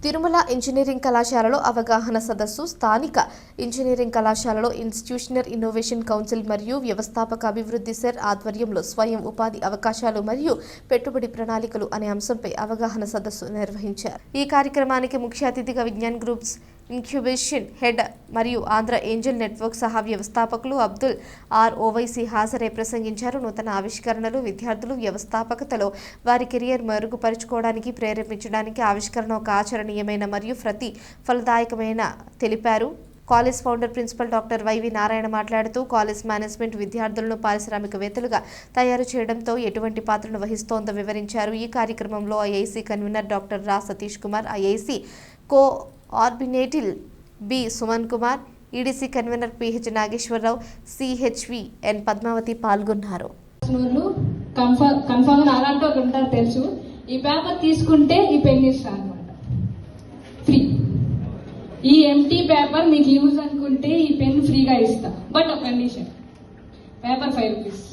Tirumala engineering కళాశాలలో అవగాహన సదస్సు స్థానిక ఇంజనీరింగ్ కళాశాలలో ఇన్స్టిట్యూషనల్ ఇన్నోవేషన్ కౌన్సిల్ మరియు వ్యవస్థాపక అభివృద్ధి సెర్ ఆధ్వర్యంలో స్వయం ఉపాధి అవకాశాలు మరియు పెట్టుబడి ప్రణాళికలు అనే అంశంపై అవగాహన సదస్సు నిర్వహించారు. ఈ కార్యక్రమానికి ముఖ్య అతిథిగా విజ్ఞాన్ గ్రూప్స్ ఇంక్యుబేషన్ హెడ్ మరియు ఆంధ్ర ఏంజల్ నెట్వర్క్ సహా వ్యవస్థాపకులు అబ్దుల్ ఆర్ ఓవైసీ హాజరై ప్రసంగించారు. నూతన ఆవిష్కరణలు విద్యార్థులు వ్యవస్థాపకతలో వారి కెరియర్ మెరుగుపరుచుకోవడానికి ప్రేరేపించడానికి ఆవిష్కరణ ఒక ఆచరణీయమైన మరియు ఫలదాయకమైన తెలిపారు. College founder principal doctor Y V Narayana మాట్లాడుతూ కాలేజ్ మేనేజ్మెంట్ విద్యార్థులను పారిశ్రామికవేత్తలుగా తయారు చేయడంతో ఎటువంటి పాత్రను వహిస్తోందో వివరించారు. ఈ కార్యక్రమంలో ఐఐసి కన్వీనర్ డాక్టర్ రా Satish Kumar, IIC coordinative B Suman Kumar, EDC convener PH Nageswararao, CHV N Padmavathi పాల్గొన్నారు. అలాంటి వాళ్ళు ఉంటారు తెలుసు. ఈ పేపర్ తీసుకుంటే ఈ పెన్ ఇస్తాను అనమాట ఫ్రీ. ఈ ఎంటీ పేపర్ మీకు యూజ్ అనుకుంటే ఈ పెన్ ఫ్రీగా ఇస్తా. బట్ ఒక కండిషన్, పేపర్ 5 రూపీస్.